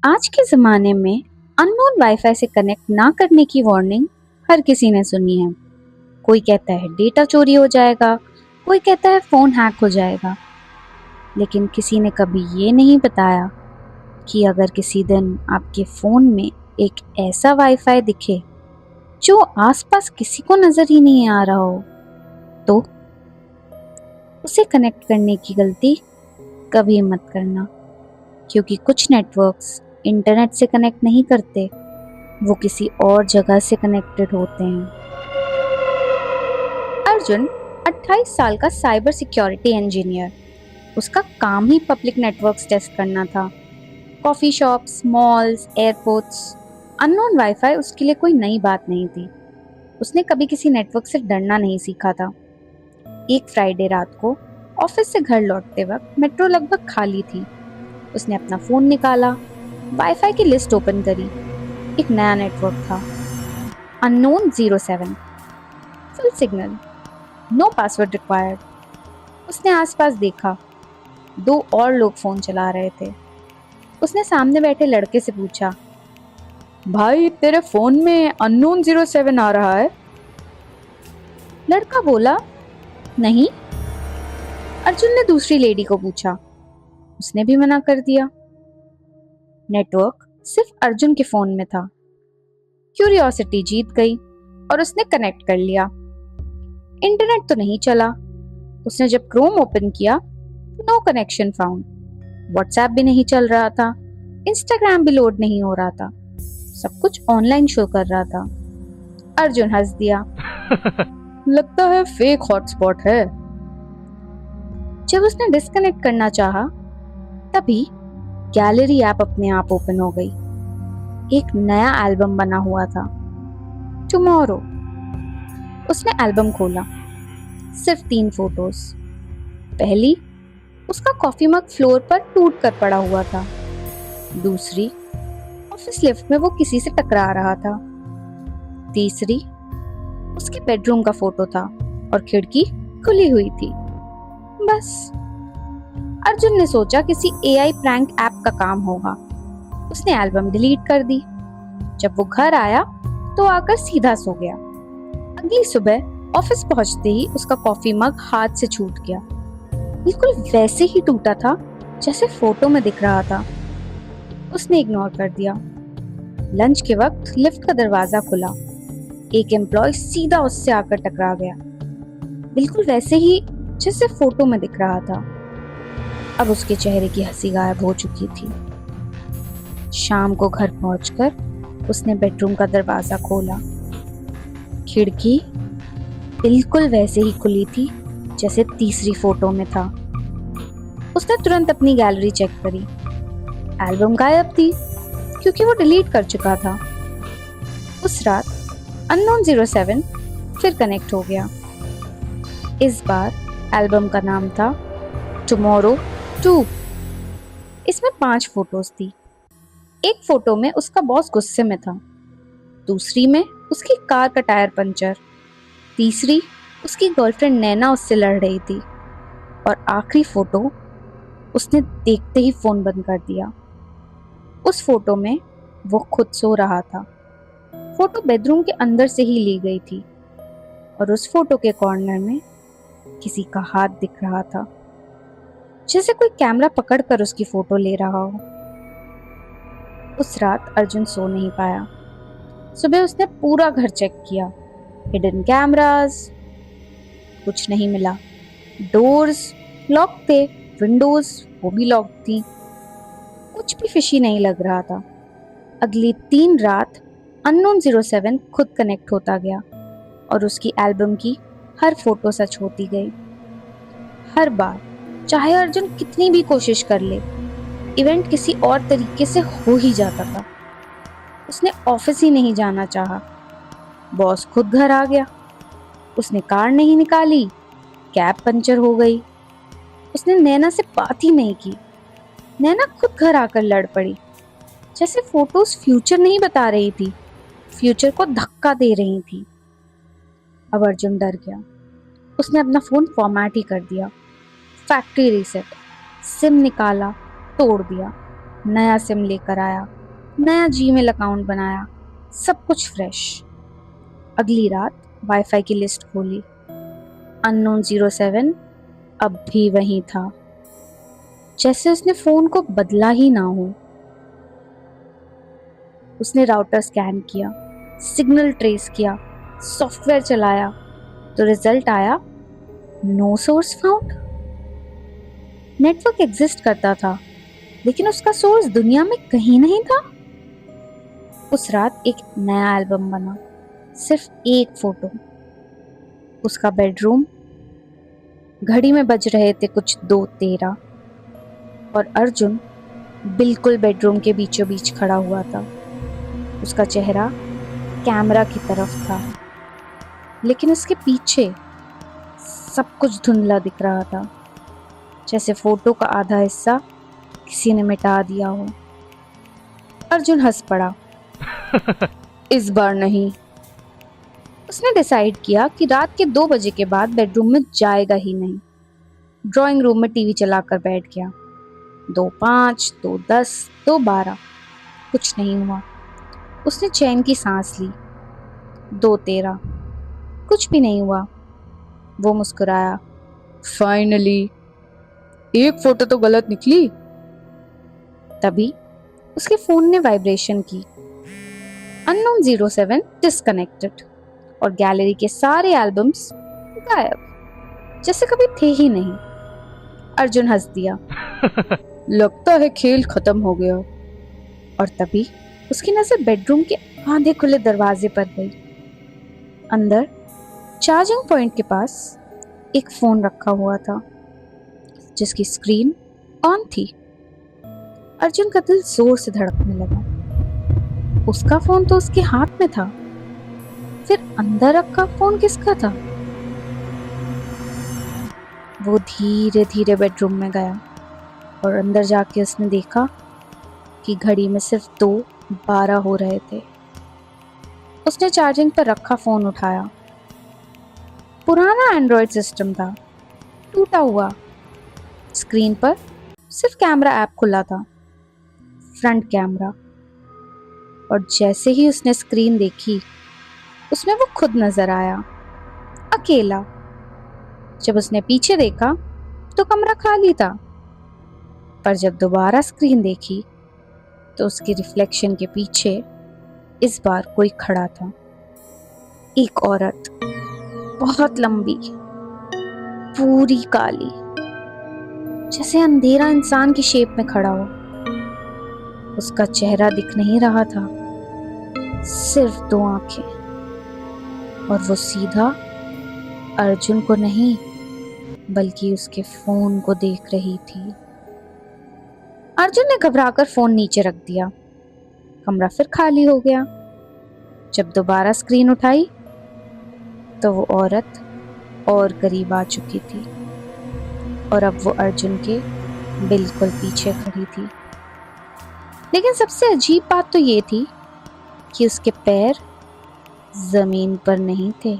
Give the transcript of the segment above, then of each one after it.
आज के ज़माने में अननोन वाईफाई से कनेक्ट ना करने की वार्निंग हर किसी ने सुनी है। कोई कहता है डेटा चोरी हो जाएगा, कोई कहता है फ़ोन हैक हो जाएगा, लेकिन किसी ने कभी ये नहीं बताया कि अगर किसी दिन आपके फ़ोन में एक ऐसा वाईफाई दिखे जो आसपास किसी को नज़र ही नहीं आ रहा हो, तो उसे कनेक्ट करने की गलती कभी मत करना, क्योंकि कुछ नेटवर्क्स इंटरनेट से कनेक्ट नहीं करते, वो किसी और जगह से कनेक्टेड होते हैं। अर्जुन 28 साल का साइबर सिक्योरिटी इंजीनियर। उसका काम ही पब्लिक नेटवर्क्स टेस्ट करना था। Coffee shops, malls, airports. Unknown wifi उसके लिए कोई नई बात नहीं थी। उसने कभी किसी नेटवर्क से डरना नहीं सीखा था। एक फ्राइडे रात को ऑफिस से घर लौटते वक्त मेट्रो लगभग खाली थी। उसने अपना फ़ोन निकाला, वाईफाई की लिस्ट ओपन करी। एक नया नेटवर्क था, unknown 07, full signal, no password required. उसने आसपास देखा, 2 और लोग फ़ोन चला रहे थे। उसने सामने बैठे लड़के से पूछा, भाई तेरे फ़ोन में अननोन 07 आ रहा है? लड़का बोला, नहीं। अर्जुन ने दूसरी लेडी को पूछा, उसने भी मना कर दिया। नेटवर्क सिर्फ अर्जुन के फ़ोन में था। क्यूरियोसिटी जीत गई और उसने कनेक्ट कर लिया। इंटरनेट तो नहीं चला। उसने जब क्रोम ओपन किया, नो कनेक्शन फाउंड। व्हाट्सएप भी नहीं चल रहा था, इंस्टाग्राम भी लोड नहीं हो रहा था। सब कुछ ऑनलाइन शो कर रहा था। अर्जुन हंस दिया। लगता है फेक हॉटस्पॉट है। जब उसने डिस्कनेक्ट करना चाहा, तभी गैलरी ऐप अपने आप ओपन हो गई। एक नया एल्बम बना हुआ था, टुमारो। उसने एल्बम खोला, सिर्फ 3 फोटोज। पहली, उसका कॉफी मग फ्लोर पर टूट कर पड़ा हुआ था। दूसरी, ऑफिस लिफ्ट में वो किसी से टकरा रहा था। तीसरी, उसके बेडरूम का फोटो था और खिड़की खुली हुई थी। बस। अर्जुन ने सोचा किसी एआई प्रैंक ऐप का काम होगा। उसने एल्बम डिलीट कर दी। जब वो घर आया तो आकर सीधा सो गया। अगली सुबह ऑफिस पहुंचते ही उसका कॉफी मग हाथ से छूट गया। बिल्कुल वैसे ही टूटा था जैसे फोटो में दिख रहा था। उसने इग्नोर कर दिया। लंच के वक्त लिफ्ट का दरवाजा खुला। एक एम्प्लॉय सीधा उससे आकर टकरा गया, बिल्कुल वैसे ही जैसे फोटो में दिख रहा था। अब उसके चेहरे की हंसी गायब हो चुकी थी। शाम को घर पहुंचकर उसने बेडरूम का दरवाजा खोला। खिड़की बिल्कुल वैसे ही खुली थी जैसे तीसरी फोटो में था। उसने तुरंत अपनी गैलरी चेक करी। एल्बम गायब थी क्योंकि वो डिलीट कर चुका था। उस रात अननोन 07 फिर कनेक्ट हो गया। इस बार एल्बम का नाम था टुमारो 2। इसमें 5 फोटोज थी। एक फोटो में उसका बॉस गुस्से में था, दूसरी में उसकी कार का टायर पंचर, तीसरी उसकी गर्लफ्रेंड नैना उससे लड़ रही थी, और आखिरी फोटो उसने देखते ही फोन बंद कर दिया। उस फोटो में वो खुद सो रहा था। फोटो बेडरूम के अंदर से ही ली गई थी और उस फोटो के कॉर्नर में किसी का हाथ दिख रहा था, जैसे कोई कैमरा पकड़कर उसकी फोटो ले रहा हो। उस रात अर्जुन सो नहीं पाया। सुबह उसने पूरा घर चेक किया, हिडन कैमरास, कुछ नहीं मिला। डोर्स लॉक थे, विंडोज वो भी लॉक थी। कुछ भी फिशी नहीं लग रहा था। अगली 3 रात अननोन 07 खुद कनेक्ट होता गया और उसकी एल्बम की हर फोटो सच होती गई। हर बार, चाहे अर्जुन कितनी भी कोशिश कर ले, इवेंट किसी और तरीके से हो ही जाता था। उसने ऑफिस ही नहीं जाना चाहा, बॉस खुद घर आ गया। उसने कार नहीं निकाली, कैब पंचर हो गई। उसने नैना से बात ही नहीं की, नैना खुद घर आकर लड़ पड़ी। जैसे फोटोज फ्यूचर नहीं बता रही थी, फ्यूचर को धक्का दे रही थी। अब अर्जुन डर गया। उसने अपना फोन फॉर्मेट ही कर दिया, फैक्ट्री रीसेट, सिम निकाला, तोड़ दिया, नया सिम लेकर आया। नया जीमेल अकाउंट बनाया, सब कुछ फ्रेश। अगली रात वाईफाई की लिस्ट खोली। अननोन 07 अब भी वहीं था, जैसे उसने फोन को बदला ही ना हो। उसने राउटर स्कैन किया, सिग्नल ट्रेस किया, सॉफ्टवेयर चलाया, तो रिजल्ट आया no source found. Network exist करता था, लेकिन उसका सोर्स दुनिया में कहीं नहीं था। उस रात एक नया एल्बम बना, सिर्फ एक फोटो, उसका बेडरूम। घड़ी में बज रहे थे कुछ 2:13 और अर्जुन बिल्कुल बेडरूम के बीचों बीच खड़ा हुआ था। उसका चेहरा कैमरा की तरफ था, लेकिन उसके पीछे सब कुछ धुंधला दिख रहा था, जैसे फोटो का आधा हिस्सा किसी ने मिटा दिया हो। अर्जुन हंस पड़ा। इस बार नहीं। उसने डिसाइड किया कि रात के 2 बजे के बाद बेडरूम में जाएगा ही नहीं। ड्राइंग रूम में टीवी चलाकर बैठ गया। 2:05, 2:10, 2:12, कुछ नहीं हुआ। उसने चैन की सांस ली। 2:13, कुछ भी नहीं हुआ। वो मुस्कुराया। फाइनली एक फोटो तो गलत निकली। तभी उसके फोन ने वाइब्रेशन की। अननोन 07 डिस्कनेक्टेड और गैलरी के सारे एल्बम्स गायब, जैसे कभी थे ही नहीं। अर्जुन हंस दिया। लगता है खेल खत्म हो गया। और तभी उसकी नजर बेडरूम के आधे खुले दरवाजे पर गई। अंदर चार्जिंग पॉइंट के पास एक फोन रखा हुआ था, जिसकी स्क्रीन ऑन थी। अर्जुन का दिल जोर से धड़कने लगा। उसका फोन तो उसके हाथ में था, फिर अंदर रखा फोन किसका था? वो धीरे धीरे बेडरूम में गया और अंदर जाके उसने देखा कि घड़ी में सिर्फ 2:12 हो रहे थे। उसने चार्जिंग पर रखा फोन उठाया। पुराना एंड्रॉयड सिस्टम था, टूटा हुआ। स्क्रीन पर सिर्फ कैमरा ऐप खुला था, फ्रंट कैमरा। और जैसे ही उसने स्क्रीन देखी, उसमें वो खुद नजर आया, अकेला। जब उसने पीछे देखा तो कमरा खाली था, पर जब दोबारा स्क्रीन देखी तो उसके रिफ्लेक्शन के पीछे इस बार कोई खड़ा था। एक औरत, बहुत लंबी, पूरी काली, जैसे अंधेरा इंसान की शेप में खड़ा हो। उसका चेहरा दिख नहीं रहा था, सिर्फ 2 आंखें। और वो सीधा अर्जुन को नहीं, बल्कि उसके फोन को देख रही थी। अर्जुन ने घबराकर फोन नीचे रख दिया। कमरा फिर खाली हो गया। जब दोबारा स्क्रीन उठाई तो वो औरत और करीब आ चुकी थी और अब वो अर्जुन के बिल्कुल पीछे खड़ी थी। लेकिन सबसे अजीब बात तो ये थी कि उसके पैर जमीन पर नहीं थे।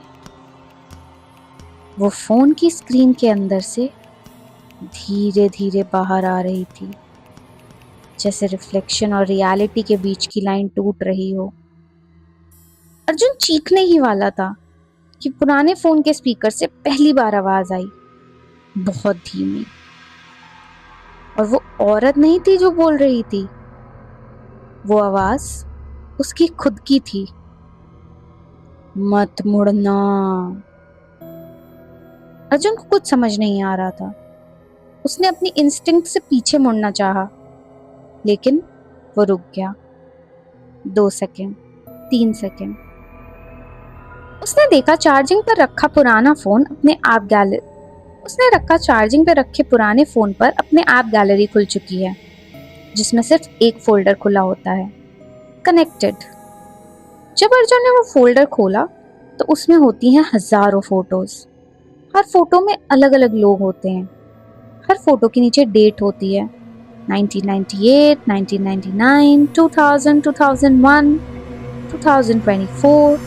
वो फोन की स्क्रीन के अंदर से धीरे धीरे बाहर आ रही थी, जैसे रिफ्लेक्शन और रियलिटी के बीच की लाइन टूट रही हो। अर्जुन चीखने ही वाला था कि पुराने फोन के स्पीकर से पहली बार आवाज आई, बहुत धीमी। और वो औरत नहीं थी जो बोल रही थी, वो आवाज उसकी खुद की थी। मत मुड़ना। अर्जुन को कुछ समझ नहीं आ रहा था। उसने अपनी इंस्टिंक्ट से पीछे मुड़ना चाहा, लेकिन वो रुक गया। 2 सेकंड, 3 सेकंड। उसने देखा चार्जिंग पर रखा पुराना फोन अपने आप गैलरी उसने रखा चार्जिंग पर रखे पुराने फोन पर अपने आप गैलरी खुल चुकी है, जिसमें सिर्फ एक फोल्डर खुला होता है, कनेक्टेड। जब अर्जुन ने वो फोल्डर खोला तो उसमें होती हैं हजारों फोटोज। हर फोटो में अलग अलग लोग होते हैं। हर फोटो के नीचे डेट होती है, 1998, 1999, 2000, 2001, 2024।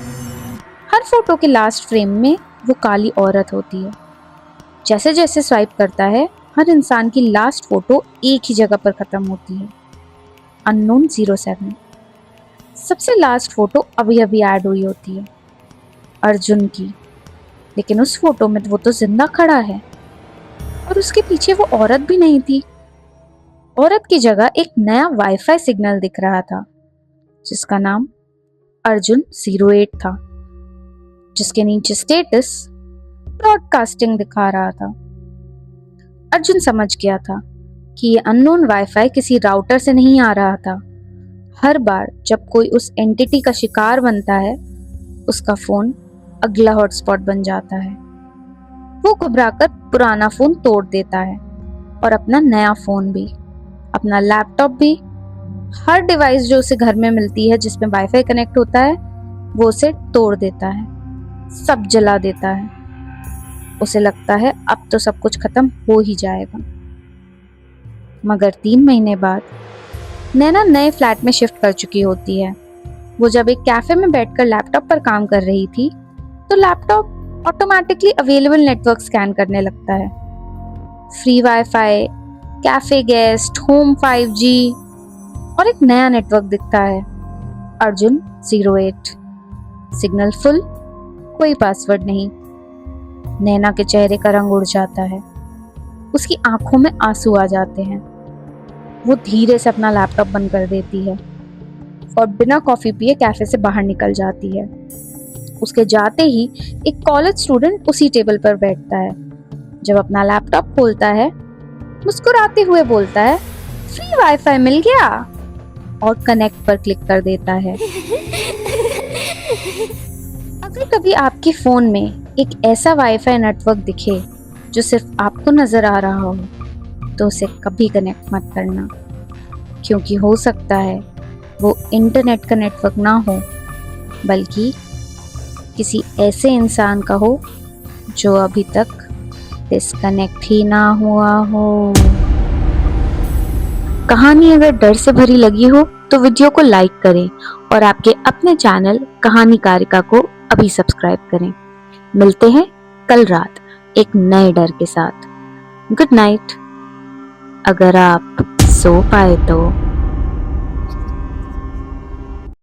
हर फोटो के लास्ट फ्रेम में वो काली औरत होती है। जैसे जैसे स्वाइप करता है, हर इंसान की लास्ट फोटो एक ही जगह पर खत्म होती है, अननोन 07। सबसे लास्ट फोटो अभी अभी ऐड हुई होती है, अर्जुन की। लेकिन उस फोटो में वो तो जिंदा खड़ा है और उसके पीछे वो औरत भी नहीं थी। औरत की जगह एक नया वाईफाई सिग्नल दिख रहा था, जिसका नाम अर्जुन 08 था, जिसके नीचे स्टेटस ब्रॉडकास्टिंग दिखा रहा था। अर्जुन समझ गया था कि ये अननोन वाईफाई किसी राउटर से नहीं आ रहा था। हर बार जब कोई उस एंटिटी का शिकार बनता है, उसका फोन अगला हॉटस्पॉट बन जाता है। वो घबराकर पुराना फोन तोड़ देता है और अपना नया फोन भी, अपना लैपटॉप भी, हर डिवाइस जो उसे घर में मिलती है जिसमें वाईफाई कनेक्ट होता है, वो उसे तोड़ देता है, सब जला देता है। उसे लगता है अब तो सब कुछ खत्म हो ही जाएगा। मगर 3 महीने बाद नैना नए फ्लैट में शिफ्ट कर चुकी होती है। वो जब एक कैफे में बैठकर लैपटॉप पर काम कर रही थी, तो laptop automatically available network scan करने लगता है। Free wifi, cafe guest, home 5G और एक नया नेटवर्क दिखता है, अर्जुन 08। सिग्नल फुल, कोई पासवर्ड नहीं। नैना के चेहरे का रंग उड़ जाता है, उसकी आंखों में आंसू आ जाते हैं। वो धीरे से अपना लैपटॉप बंद कर देती है और बिना कॉफी पिए कैफे से बाहर निकल जाती है। उसके जाते ही एक कॉलेज स्टूडेंट उसी टेबल पर बैठता है। जब अपना लैपटॉप खोलता है, मुस्कुराते हुए बोलता है, फ्री वाईफाई मिल गया, और कनेक्ट पर क्लिक कर देता है। अगर कभी आपके फोन में एक ऐसा वाईफाई नेटवर्क दिखे जो सिर्फ आपको नजर आ रहा हो, तो उसे कभी कनेक्ट मत करना, क्योंकि हो सकता है वो इंटरनेट का नेटवर्क ना हो, बल्कि किसी ऐसे इंसान का हो जो अभी तक डिस्कनेक्ट ही ना हुआ हो। कहानी अगर डर से भरी लगी हो तो वीडियो को लाइक करें और आपके अपने चैनल कहानीकारिका को अभी सब्सक्राइब करें। मिलते हैं कल रात एक नए डर के साथ। Good night. अगर आप सो पाए तो।